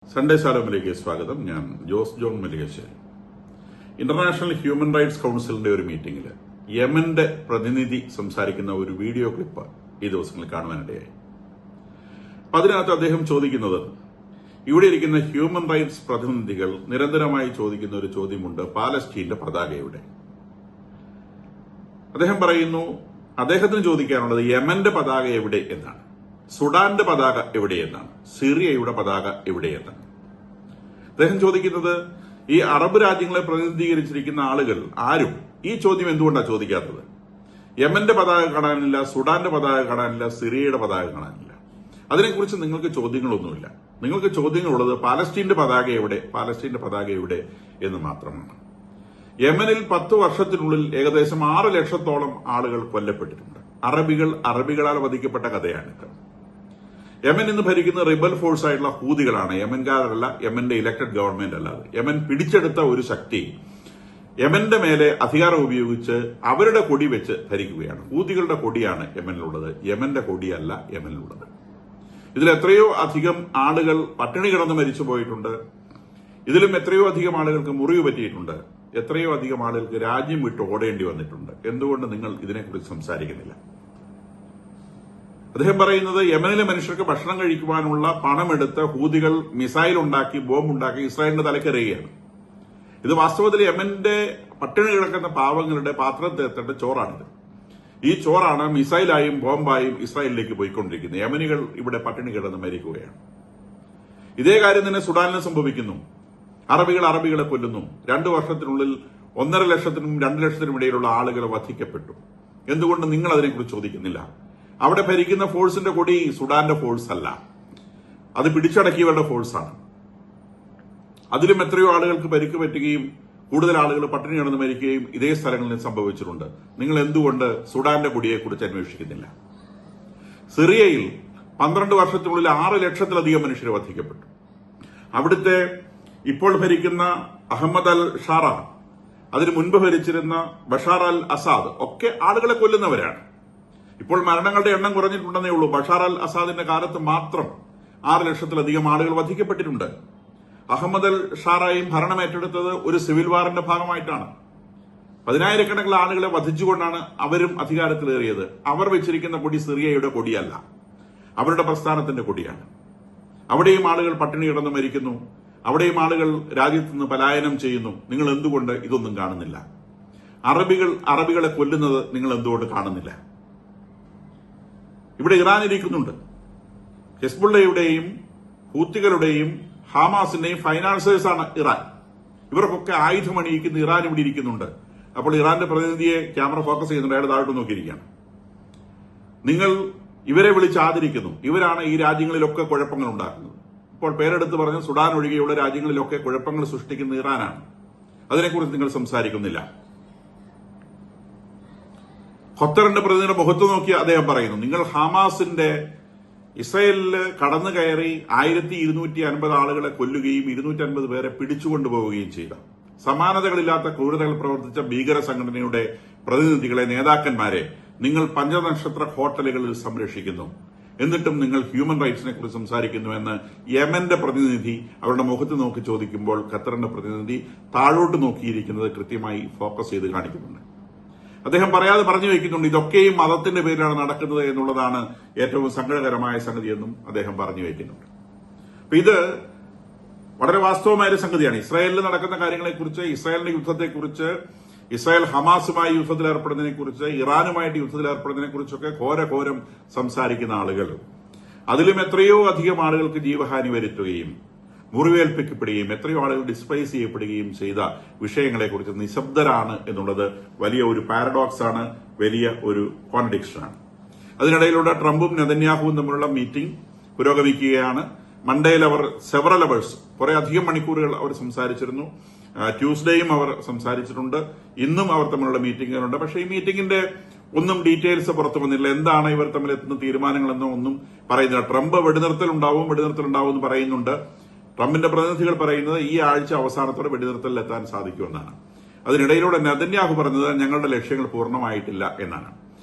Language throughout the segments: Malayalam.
സൺഡേ ശാലോമിലേക്ക് സ്വാഗതം. ഞാൻ Jose John Malikasseri. International human rights കൌൺസിലിന്റെ ഒരു മീറ്റിംഗിൽ യമന്റെ പ്രതിനിധി സംസാരിക്കുന്ന ഒരു വീഡിയോ ക്ലിപ്പ് ഈ ദിവസങ്ങളിൽ കാണുവാനിടയായി. അതിനകത്ത് അദ്ദേഹം ചോദിക്കുന്നത്, ഇവിടെ ഇരിക്കുന്ന ഹ്യൂമൻ റൈറ്റ്സ് പ്രതിനിധികൾ നിരന്തരമായി ചോദിക്കുന്ന ഒരു ചോദ്യമുണ്ട്, പാലസ്തീന്റെ പതാക എവിടെ? അദ്ദേഹം പറയുന്നു, അദ്ദേഹത്തിന് ചോദിക്കാനുള്ളത് യമന്റെ പതാക എവിടെ എന്നാണ്, സുഡാന്റെ പതാക എവിടെയെന്നാണ്, സിറിയയുടെ പതാക എവിടെയെന്നാണ്. അദ്ദേഹം ചോദിക്കുന്നത്, ഈ അറബ് രാജ്യങ്ങളെ പ്രതിനിധീകരിച്ചിരിക്കുന്ന ആളുകൾ ആരും ഈ ചോദ്യം എന്തുകൊണ്ടാണ് ചോദിക്കാത്തത്? യമന്റെ പതാക കാണാനില്ല, സുഡാന്റെ പതാക കാണാനില്ല, സിറിയയുടെ പതാക കാണാനില്ല. അതിനെക്കുറിച്ച് നിങ്ങൾക്ക് ചോദ്യങ്ങളൊന്നുമില്ല. നിങ്ങൾക്ക് ചോദ്യങ്ങളുള്ളത് പാലസ്തീന്റെ പതാക എവിടെ, പാലസ്തീന്റെ പതാക എവിടെ എന്ന് മാത്രമാണ്. യമനിൽ 10 വർഷത്തിനുള്ളിൽ ഏകദേശം 6 ലക്ഷത്തോളം ആളുകൾ കൊല്ലപ്പെട്ടിട്ടുണ്ട്. അറബികളാൽ വധിക്കപ്പെട്ട കഥയാണിത്. യമൻ ഇന്ന് ഭരിക്കുന്ന റിബൽ ഫോഴ്സ് ആയിട്ടുള്ള ഹൂതികളാണ്, യമൻകാരല്ല, യമന്റെ ഇലക്ടഡ് ഗവൺമെന്റ് അല്ലാതെ. യമൻ പിടിച്ചെടുത്ത ഒരു ശക്തി യമന്റെ മേലെ അധികാരം ഉപയോഗിച്ച് അവരുടെ കൊടി വെച്ച് ഭരിക്കുകയാണ്. ഹൂതികളുടെ കൊടിയാണ് യമനിലുള്ളത്, യമന്റെ കൊടിയല്ല യമനിലുള്ളത്. ഇതിൽ എത്രയോ അധികം ആളുകൾ പട്ടിണി കിടന്ന് മരിച്ചു പോയിട്ടുണ്ട്. ഇതിലും എത്രയോ അധികം ആളുകൾക്ക് മുറിവ് പറ്റിയിട്ടുണ്ട്. എത്രയോ അധികം ആളുകൾക്ക് രാജ്യം വിട്ട് ഓടേണ്ടി വന്നിട്ടുണ്ട്. എന്തുകൊണ്ട് നിങ്ങൾ ഇതിനെക്കുറിച്ച് സംസാരിക്കുന്നില്ല? അദ്ദേഹം പറയുന്നത്, യമനിലെ മനുഷ്യർക്ക് ഭക്ഷണം കഴിക്കുവാനുള്ള പണമെടുത്ത് ഹൂതികൾ മിസൈൽ ഉണ്ടാക്കി, ബോംബുണ്ടാക്കി ഇസ്രായേലിന്റെ തലക്കെറിയുകയാണ്. ഇത് വാസ്തവത്തിൽ യമന്റെ പട്ടിണി കിടക്കുന്ന പാവങ്ങളുടെ പാത്രത്തിലെത്തേണ്ട ചോറാണിത്. ഈ ചോറാണ് മിസൈലായും ബോംബായും ഇസ്രായേലിലേക്ക് പോയിക്കൊണ്ടിരിക്കുന്നത്. യമനികൾ ഇവിടെ പട്ടിണി കിടന്ന് മരിക്കുകയാണ്. ഇതേ കാര്യം തന്നെ സുഡാനിൽ സംഭവിക്കുന്നു. അറബികളെ കൊല്ലുന്നു. 2 വർഷത്തിനുള്ളിൽ 1.5 ലക്ഷത്തിനും 2 ലക്ഷത്തിനും ഇടയിലുള്ള ആളുകൾ വധിക്കപ്പെട്ടു. എന്തുകൊണ്ട് നിങ്ങൾ അതിനെക്കുറിച്ച് ചോദിക്കുന്നില്ല? അവിടെ ഭരിക്കുന്ന ഫോഴ്സിന്റെ കൊടി സുഡാന്റെ ഫോഴ്സ് അല്ല, അത് പിടിച്ചടക്കിയവരുടെ ഫോഴ്സാണ്. അതിലും എത്രയോ ആളുകൾക്ക് പരിക്ക് പറ്റുകയും കൂടുതൽ ആളുകൾ പട്ടിണി കിടന്ന് മരിക്കുകയും ഇതേ സ്ഥലങ്ങളിൽ സംഭവിച്ചിട്ടുണ്ട്. നിങ്ങൾ എന്തുകൊണ്ട് സുഡാന്റെ കൊടിയെക്കുറിച്ച് അന്വേഷിക്കുന്നില്ല? സിറിയയിൽ 12 വർഷത്തിനുള്ളിൽ 6 ലക്ഷത്തിലധികം മനുഷ്യർ വധിക്കപ്പെട്ടു. അവിടുത്തെ ഇപ്പോൾ ഭരിക്കുന്ന അഹമ്മദ് അൽ ഷാറ, അതിനു മുൻപ് ഭരിച്ചിരുന്ന ബഷാർ അൽ അസാദ് ഒക്കെ ആളുകളെ കൊല്ലുന്നവരാണ്. ഇപ്പോൾ മരണങ്ങളുടെ എണ്ണം കുറഞ്ഞിട്ടുണ്ടെന്നേ ഉള്ളൂ. ബഷാർ അൽ അസാദിന്റെ കാലത്ത് മാത്രം 6 ലക്ഷത്തിലധികം ആളുകൾ വധിക്കപ്പെട്ടിട്ടുണ്ട്. അഹമ്മദ് അൽ ഷാറയും ഭരണം ഏറ്റെടുത്തത് ഒരു സിവിൽ വാറിന്റെ ഭാഗമായിട്ടാണ്. 10,000-കണക്കിന് ആളുകളെ വധിച്ചുകൊണ്ടാണ് അവരും അധികാരത്തിലേറിയത്. അവർ വെച്ചിരിക്കുന്ന കൊടി സിറിയയുടെ കൊടിയല്ല, അവരുടെ പ്രസ്ഥാനത്തിന്റെ കൊടിയാണ്. അവിടെയും ആളുകൾ പട്ടിണി കിടന്ന് മരിക്കുന്നു. അവിടെയും ആളുകൾ രാജ്യത്ത് നിന്ന് പലായനം ചെയ്യുന്നു. നിങ്ങൾ എന്തുകൊണ്ട് ഇതൊന്നും കാണുന്നില്ല? അറബികളെ കൊല്ലുന്നത് നിങ്ങൾ എന്തുകൊണ്ട് കാണുന്നില്ല? ഇവിടെ ഇറാൻ ഇരിക്കുന്നുണ്ട്. ഹിസ്ബുള്ളയുടെയും ഹൂത്തികളുടെയും ഹമാസിന്റെയും ഫൈനാൻസേഴ്സാണ് ഇറാൻ. ഇവർക്കൊക്കെ ആയുധം അണിയിക്കുന്ന ഇറാൻ ഇവിടെ ഇരിക്കുന്നുണ്ട്. അപ്പോൾ ഇറാന്റെ പ്രതിനിധിയെ ക്യാമറ ഫോക്കസ് ചെയ്യുന്നുണ്ട്, അയാൾ താഴോട്ട് നോക്കിയിരിക്കുകയാണ്. നിങ്ങൾ ഇവരെ വിളിച്ച് ആദരിക്കുന്നു. ഇവരാണ് ഈ രാജ്യങ്ങളിലൊക്കെ കുഴപ്പങ്ങൾ ഉണ്ടാക്കുന്നത്. ഇപ്പോൾ പേരെടുത്ത് പറഞ്ഞ സുഡാൻ ഒഴികെയുള്ള രാജ്യങ്ങളിലൊക്കെ കുഴപ്പങ്ങൾ സൃഷ്ടിക്കുന്ന ഇറാനാണ്. അതിനെക്കുറിച്ച് നിങ്ങൾ സംസാരിക്കുന്നില്ല. ഖത്തറിന്റെ പ്രതിനിധിയുടെ മുഖത്ത് നോക്കി അദ്ദേഹം പറയുന്നു, നിങ്ങൾ ഹമാസിന്റെ ഇസ്രായേലില് കടന്നു കയറി 1250 ആളുകളെ കൊല്ലുകയും 250 പേരെ പിടിച്ചുകൊണ്ടുപോവുകയും ചെയ്ത സമാനതകളില്ലാത്ത ക്രൂരതകൾ പ്രവർത്തിച്ച ഭീകര സംഘടനയുടെ പ്രതിനിധികളെ, നേതാക്കന്മാരെ നിങ്ങൾ പഞ്ചനക്ഷത്ര ഹോട്ടലുകളിൽ സംരക്ഷിക്കുന്നു. എന്നിട്ടും നിങ്ങൾ ഹ്യൂമൻ റൈറ്റ്സിനെ കുറിച്ച് സംസാരിക്കുന്നുവെന്ന് യമന്റെ പ്രതിനിധി അവരുടെ മുഖത്ത് നോക്കി ചോദിക്കുമ്പോൾ ഖത്തറിന്റെ പ്രതിനിധി താഴോട്ട് നോക്കിയിരിക്കുന്നത് കൃത്യമായി ഫോക്കസ് ചെയ്ത് കാണിക്കുന്നുണ്ട്. അദ്ദേഹം പറയാതെ പറഞ്ഞു വയ്ക്കുന്നുണ്ട്, ഇതൊക്കെയും മതത്തിന്റെ പേരിലാണ് നടക്കുന്നത് എന്നുള്ളതാണ് ഏറ്റവും സങ്കടകരമായ സംഗതിയെന്നും അദ്ദേഹം പറഞ്ഞു വയ്ക്കുന്നുണ്ട്. അപ്പൊ ഇത് വളരെ വാസ്തവമായ ഒരു സംഗതിയാണ്. ഇസ്രായേലിൽ നടക്കുന്ന കാര്യങ്ങളെക്കുറിച്ച്, ഇസ്രായേലിന്റെ യുദ്ധത്തെക്കുറിച്ച്, ഇസ്രായേൽ ഹമാസുമായി യുദ്ധത്തിലേർപ്പെടുന്നതിനെക്കുറിച്ച്, ഇറാനുമായിട്ട് യുദ്ധത്തിലേർപ്പെടുന്നതിനെക്കുറിച്ചൊക്കെ ഘോരം സംസാരിക്കുന്ന ആളുകൾ, അതിലും എത്രയോ അധികം ആളുകൾക്ക് ജീവഹാനി വരുത്തുകയും മുറിവേൽപ്പിക്കപ്പെടുകയും എത്രയോ ആളുകൾ ഡിസ്പ്ലേസ് ചെയ്യപ്പെടുകയും ചെയ്ത വിഷയങ്ങളെക്കുറിച്ച് നിശബ്ദരാണ് എന്നുള്ളത് വലിയ ഒരു പാരഡോക്സ് ആണ്, വലിയ ഒരു കോൺട്രഡിക്ഷനാണ്. അതിനിടയിലൂടെ ട്രംപും നെതന്യാഹുവും തമ്മിലുള്ള മീറ്റിംഗ് പുരോഗമിക്കുകയാണ്. മൺഡേയിൽ അവർ സെവറൽ അവേഴ്സ്, കുറെ അധികം മണിക്കൂറുകൾ അവർ സംസാരിച്ചിരുന്നു. ട്യൂസ്ഡേയും അവർ സംസാരിച്ചിട്ടുണ്ട്. ഇന്നും അവർ തമ്മിലുള്ള മീറ്റിംഗുകളുണ്ട്. പക്ഷേ ഈ മീറ്റിംഗിന്റെ ഒന്നും ഡീറ്റെയിൽസ് പുറത്തു വന്നില്ല. എന്താണ് ഇവർ തമ്മിൽ എത്തുന്ന തീരുമാനങ്ങളെന്നോ ഒന്നും പറയുന്നില്ല. ട്രംപ് വെടിനിർത്തൽ ഉണ്ടാവും എന്ന് പറയുന്നുണ്ട്. ട്രംപിന്റെ പ്രതിനിധികൾ പറയുന്നത് ഈ ആഴ്ച അവസാനത്തോടെ വെടിനിർത്തലിൽ എത്താൻ സാധിക്കുമെന്നാണ്. അതിനിടയിലൂടെ നെതന്യാഹു പറഞ്ഞത് ഞങ്ങളുടെ ലക്ഷ്യങ്ങൾ പൂർണ്ണമായിട്ടില്ല എന്നാണ്.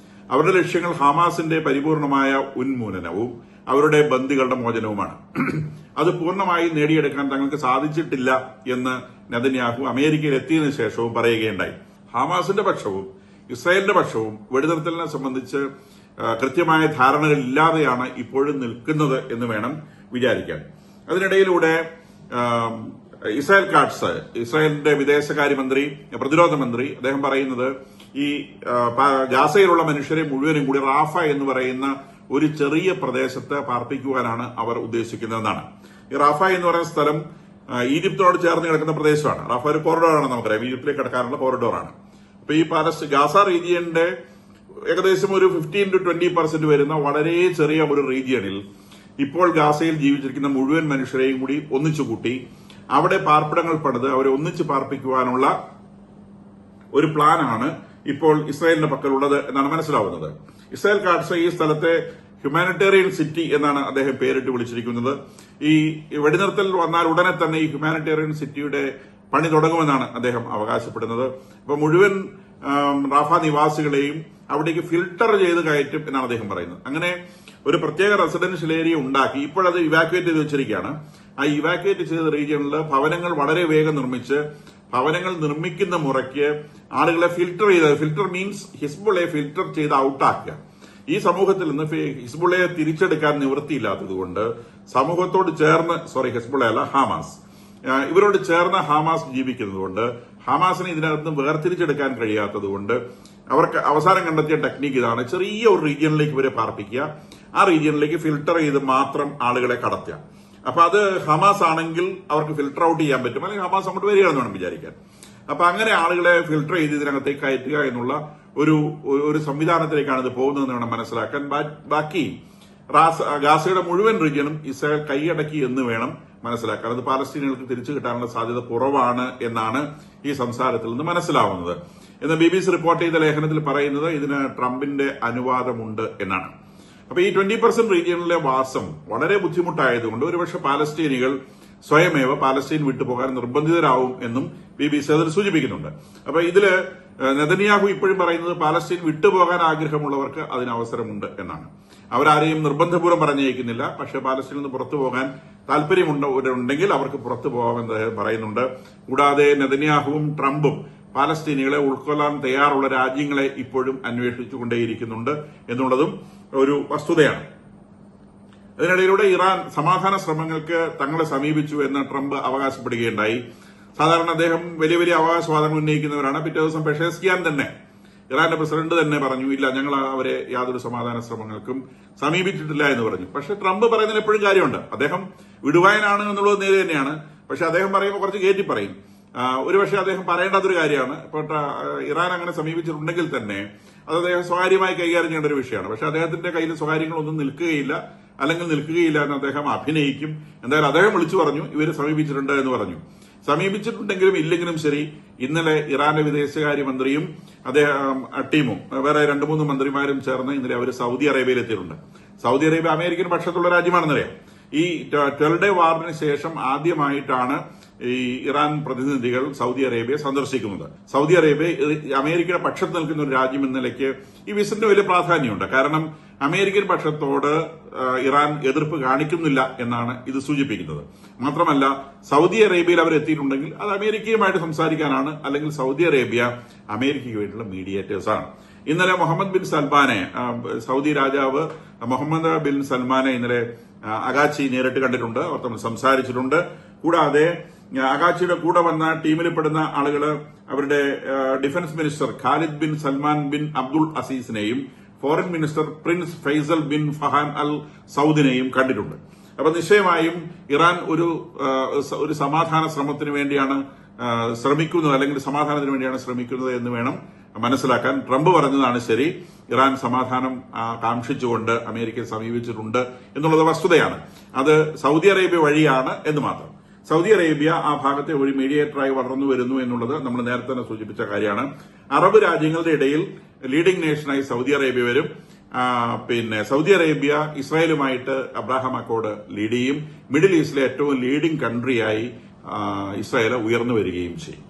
അവരുടെ ലക്ഷ്യങ്ങൾ ഹമാസിന്റെ പരിപൂർണമായ ഉന്മൂലനവും അവരുടെ ബന്ദികളുടെ മോചനവുമാണ്. അത് പൂർണ്ണമായി നേടിയെടുക്കാൻ തങ്ങൾക്ക് സാധിച്ചിട്ടില്ല എന്ന് നെതന്യാഹു അമേരിക്കയിൽ എത്തിയതിനു ശേഷവും പറയുകയുണ്ടായി. ഹമാസിന്റെ പക്ഷവും ഇസ്രായേലിന്റെ പക്ഷവും വെടിനിർത്തലിനെ സംബന്ധിച്ച് കൃത്യമായ ധാരണകൾ ഇല്ലാതെയാണ് ഇപ്പോഴും നിൽക്കുന്നത് എന്ന് വേണം വിചാരിക്കാൻ. അതിനിടയിലൂടെ ഇസ്രായേൽ കാട്സ്, ഇസ്രായേലിന്റെ വിദേശകാര്യമന്ത്രി, പ്രതിരോധ മന്ത്രി, അദ്ദേഹം പറയുന്നത് ഈ ഗാസയിലുള്ള മനുഷ്യരെ മുഴുവനും കൂടി റാഫ എന്ന് പറയുന്ന ഒരു ചെറിയ പ്രദേശത്ത് പാർപ്പിക്കുവാനാണ് അവർ ഉദ്ദേശിക്കുന്നതെന്നാണ്. ഈ റാഫ എന്ന് പറയുന്ന സ്ഥലം ഈജിപ്തിനോട് ചേർന്ന് കിടക്കുന്ന പ്രദേശമാണ്. റാഫ ഒരു കോറിഡോറാണ്, നമുക്കറിയാം, ഈജിപ്തിലേക്ക് കിടക്കാനുള്ള കോറിഡോറാണ്. അപ്പൊ ഈ ഗാസ റീജിയന്റെ ഏകദേശം ഒരു 15 to 20% വരുന്ന വളരെ ചെറിയ ഒരു റീജിയണിൽ ഇപ്പോൾ ഗാസയിൽ ജീവിച്ചിരിക്കുന്ന മുഴുവൻ മനുഷ്യരെയും കൂടി ഒന്നിച്ചു കൂട്ടി അവിടെ പാർപ്പിടങ്ങൾ പണിത് അവരെ ഒന്നിച്ച് പാർപ്പിക്കുവാനുള്ള ഒരു പ്ലാനാണ് ഇപ്പോൾ ഇസ്രായേലിന്റെ പക്കലുള്ളത് എന്നാണ് മനസ്സിലാവുന്നത്. ഇസ്രായേൽ കാട്സ് ഈ സ്ഥലത്തെ ഹ്യൂമാനിറ്റേറിയൻ സിറ്റി എന്നാണ് അദ്ദേഹം പേരിട്ട് വിളിച്ചിരിക്കുന്നത്. ഈ വെടിനിർത്തൽ വന്നാൽ ഉടനെ തന്നെ ഈ ഹ്യൂമാനിറ്റേറിയൻ സിറ്റിയുടെ പണി തുടങ്ങുമെന്നാണ് അദ്ദേഹം അവകാശപ്പെടുന്നത്. അപ്പൊ മുഴുവൻ റാഫ നിവാസികളെയും അവിടേക്ക് ഫിൽട്ടർ ചെയ്ത് കയറ്റും എന്നാണ് അദ്ദേഹം പറയുന്നത്. അങ്ങനെ ഒരു പ്രത്യേക റെസിഡൻഷ്യൽ ഏരിയ ഉണ്ടാക്കി ഇപ്പോഴത് ഇവാക്യുവേറ്റ് ചെയ്ത് വെച്ചിരിക്കുകയാണ്. ആ ഇവാക്യുവേറ്റ് ചെയ്ത റീജിയണിൽ ഭവനങ്ങൾ വളരെ വേഗം നിർമ്മിച്ച് ഭവനങ്ങൾ നിർമ്മിക്കുന്ന മുറയ്ക്ക് ആളുകളെ ഫിൽട്ടർ മീൻസ് ഹിസ്ബുള്ളയെ ഫിൽട്ടർ ചെയ്ത് ഔട്ടാക്കുക. ഈ സമൂഹത്തിൽ നിന്ന് ഹിസ്ബുള്ളയെ തിരിച്ചെടുക്കാൻ നിവൃത്തിയില്ലാത്തതുകൊണ്ട് സമൂഹത്തോട് ചേർന്ന് ഹിസ്ബുള്ള അല്ല, ഹാമാസ്, ഇവരോട് ചേർന്ന് ഹാമാസ് ജീവിക്കുന്നതുകൊണ്ട് ഹമാസിനെ ഇതിനകത്ത് വേർതിരിച്ചെടുക്കാൻ കഴിയാത്തതുകൊണ്ട് അവർക്ക് അവസാനം കണ്ടെത്തിയ ടെക്നിക്ക് ഇതാണ്: ചെറിയ ഒരു റീജിയനിലേക്ക് ഇവരെ പാർപ്പിക്കുക, ആ റീജിയനിലേക്ക് ഫിൽട്ടർ ചെയ്ത് മാത്രം ആളുകളെ കടത്തുക. അപ്പൊ അത് ഹമാസ് ആണെങ്കിൽ അവർക്ക് ഫിൽട്ടർ ഔട്ട് ചെയ്യാൻ പറ്റും, അല്ലെങ്കിൽ ഹമാസ് അങ്ങോട്ട് വരികയാണെന്ന് വേണം വിചാരിക്കാൻ. അപ്പൊ അങ്ങനെ ആളുകളെ ഫിൽട്ടർ ചെയ്ത് ഇതിനകത്തേക്ക് കയറ്റുക എന്നുള്ള ഒരു സംവിധാനത്തിലേക്കാണ് ഇത് പോകുന്നതെന്ന് വേണം മനസ്സിലാക്കാൻ. ബാക്കി ഗാസയുടെ മുഴുവൻ റീജിയനും ഇസ്രായേൽ കൈയടക്കി എന്ന് വേണം മനസ്സിലാക്കാൻ. അത് പാലസ്തീനികൾക്ക് തിരിച്ചു കിട്ടാനുള്ള സാധ്യത കുറവാണ് എന്നാണ് ഈ സംസാരത്തിൽ നിന്ന് മനസ്സിലാവുന്നത്. എന്ന് BBC റിപ്പോർട്ട് ചെയ്ത ലേഖനത്തിൽ പറയുന്നത് ഇതിന് ട്രംപിന്റെ അനുവാദമുണ്ട് എന്നാണ്. അപ്പൊ ഈ 20% റീജിയനിലെ വാസം വളരെ ബുദ്ധിമുട്ടായതുകൊണ്ട് ഒരുപക്ഷെ പാലസ്തീനികൾ സ്വയമേവ പാലസ്തീൻ വിട്ടുപോകാൻ നിർബന്ധിതരാവും എന്നും BBC അതിൽ സൂചിപ്പിക്കുന്നുണ്ട്. അപ്പൊ ഇതില് നെതന്യാഹു ഇപ്പോഴും പറയുന്നത് പാലസ്തീൻ വിട്ടുപോകാൻ ആഗ്രഹമുള്ളവർക്ക് അതിന് അവസരമുണ്ട് എന്നാണ്. അവരാരെയും നിർബന്ധപൂർവ്വം പറഞ്ഞയക്കുന്നില്ല, പക്ഷെ പാലസ്തീനിൽ നിന്ന് പുറത്തു പോകാൻ താല്പര്യമുണ്ടെങ്കിൽ അവർക്ക് പുറത്തു പോകാമെന്ന് പറയുന്നുണ്ട്. കൂടാതെ നെതന്യാഹുവും ട്രംപും പാലസ്തീനികളെ ഉൾക്കൊള്ളാൻ തയ്യാറുള്ള രാജ്യങ്ങളെ ഇപ്പോഴും അന്വേഷിച്ചുകൊണ്ടേയിരിക്കുന്നുണ്ട് എന്നുള്ളതും ഒരു വസ്തുതയാണ്. അതിനിടയിലൂടെ ഇറാൻ സമാധാന ശ്രമങ്ങൾക്ക് തങ്ങളെ സമീപിച്ചു എന്ന് ട്രംപ് അവകാശപ്പെടുകയുണ്ടായി. സാധാരണ അദ്ദേഹം വലിയ വലിയ അവകാശവാദങ്ങൾ ഉന്നയിക്കുന്നവരാണ്. പിറ്റേ ദിവസം പെഷേസ്കിയാൻ തന്നെ, ഇറാന്റെ പ്രസിഡന്റ് തന്നെ പറഞ്ഞു, ഇല്ല, ഞങ്ങൾ അവരെ യാതൊരു സമാധാന ശ്രമങ്ങൾക്കും സമീപിച്ചിട്ടില്ല എന്ന് പറഞ്ഞു. പക്ഷെ ട്രംപ് പറയുന്നതിന് എപ്പോഴും കാര്യമുണ്ട്. അദ്ദേഹം വിടുവായനാണ് എന്നുള്ളത് നേരെ തന്നെയാണ്. പക്ഷെ അദ്ദേഹം പറയുമ്പോൾ കുറച്ച് കയറ്റി പറയും. ഒരുപക്ഷെ അദ്ദേഹം പറയേണ്ടാത്തൊരു കാര്യമാണ്. ഇപ്പോൾ ഇറാൻ അങ്ങനെ സമീപിച്ചിട്ടുണ്ടെങ്കിൽ തന്നെ അത് അദ്ദേഹം സ്വകാര്യമായി കൈകാര്യം ചെയ്യേണ്ട ഒരു വിഷയമാണ്. പക്ഷെ അദ്ദേഹത്തിന്റെ കയ്യിൽ സ്വകാര്യങ്ങളൊന്നും നിൽക്കുകയില്ല, അല്ലെങ്കിൽ നിൽക്കുകയില്ല എന്ന് അദ്ദേഹം അഭിനയിക്കും. എന്തായാലും അദ്ദേഹം വിളിച്ചു പറഞ്ഞു ഇവര് സമീപിച്ചിട്ടുണ്ട് എന്ന് പറഞ്ഞു. സമീപിച്ചിട്ടുണ്ടെങ്കിലും ഇല്ലെങ്കിലും ശരി, ഇന്നലെ ഇറാന്റെ വിദേശകാര്യമന്ത്രിയും അദ്ദേഹം ടീമും വേറെ 2-3 മന്ത്രിമാരും ചേർന്ന് ഇന്നലെ അവർ സൗദി അറേബ്യയിൽ എത്തിയിട്ടുണ്ട്. സൗദി അറേബ്യ അമേരിക്കൻ പക്ഷത്തുള്ള രാജ്യമാണെന്നറിയാം. ഈ 12 ഡേ വാറിന് ശേഷം ആദ്യമായിട്ടാണ് ഈ ഇറാൻ പ്രതിനിധികൾ സൗദി അറേബ്യ സന്ദർശിക്കുന്നത്. സൗദി അറേബ്യ അമേരിക്കയുടെ പക്ഷത്ത് നിൽക്കുന്ന ഒരു രാജ്യം എന്ന നിലയ്ക്ക് ഈ വിസിറ്റിന് വലിയ പ്രാധാന്യമുണ്ട്. കാരണം അമേരിക്കൻ പക്ഷത്തോട് ഇറാൻ എതിർപ്പ് കാണിക്കുന്നില്ല എന്നാണ് ഇത് സൂചിപ്പിക്കുന്നത്. മാത്രമല്ല, സൗദി അറേബ്യയിൽ അവർ എത്തിയിട്ടുണ്ടെങ്കിൽ അത് അമേരിക്കയുമായിട്ട് സംസാരിക്കാനാണ്, അല്ലെങ്കിൽ സൗദി അറേബ്യ അമേരിക്കയ്ക്ക് വേണ്ടിയുള്ള മീഡിയേറ്റേഴ്സാണ്. ഇന്നലെ മുഹമ്മദ് ബിൻ സൽമാനെ, സൗദി രാജാവ് മുഹമ്മദ് ബിൻ സൽമാനെ ഇന്നലെ അഗാച്ചി നേരിട്ട് കണ്ടിട്ടുണ്ട്, അവർ തമ്മിൽ സംസാരിച്ചിട്ടുണ്ട്. കൂടാതെ അഗാച്ചിയുടെ കൂടെ വന്ന ടീമിൽപ്പെടുന്ന ആളുകള് അവരുടെ defence minister Khalid bin Salman bin Abdul അസീസിനെയും foreign minister prince Faisal bin Farhan Al സൌദിനെയും കണ്ടിട്ടുണ്ട്. അപ്പൊ നിശ്ചയമായും ഇറാൻ ഒരു സമാധാന ശ്രമത്തിന് വേണ്ടിയാണ് ശ്രമിക്കുന്നത്, അല്ലെങ്കിൽ സമാധാനത്തിന് വേണ്ടിയാണ് ശ്രമിക്കുന്നത് എന്ന് വേണം മനസ്സിലാക്കാൻ. ട്രംപ് പറഞ്ഞതാണ് ശരി, ഇറാൻ സമാധാനം കാംക്ഷിച്ചുകൊണ്ട് അമേരിക്കയെ സമീപിച്ചിട്ടുണ്ട് എന്നുള്ളത് വസ്തുതയാണ്. അത് സൗദി അറേബ്യ വഴിയാണ് എന്ന് മാത്രം. സൗദി അറേബ്യ ആ ഭാഗത്തെ ഒരു മീഡിയേറ്ററായി വളർന്നു വരുന്നു എന്നുള്ളത് നമ്മൾ നേരത്തെ തന്നെ സൂചിപ്പിച്ച കാര്യമാണ്. അറബ് രാജ്യങ്ങളുടെ ഇടയിൽ ലീഡിംഗ് നേഷനായി സൗദി അറേബ്യ വരും. പിന്നെ സൗദി അറേബ്യ ഇസ്രായേലുമായിട്ട് അബ്രാഹാം അക്കോർഡ് ലീഡ് ചെയ്യും. മിഡിൽ ഈസ്റ്റിലെ ഏറ്റവും ലീഡിംഗ് കൺട്രിയായി ഇസ്രായേൽ ഉയർന്നു വരികയും ചെയ്യും.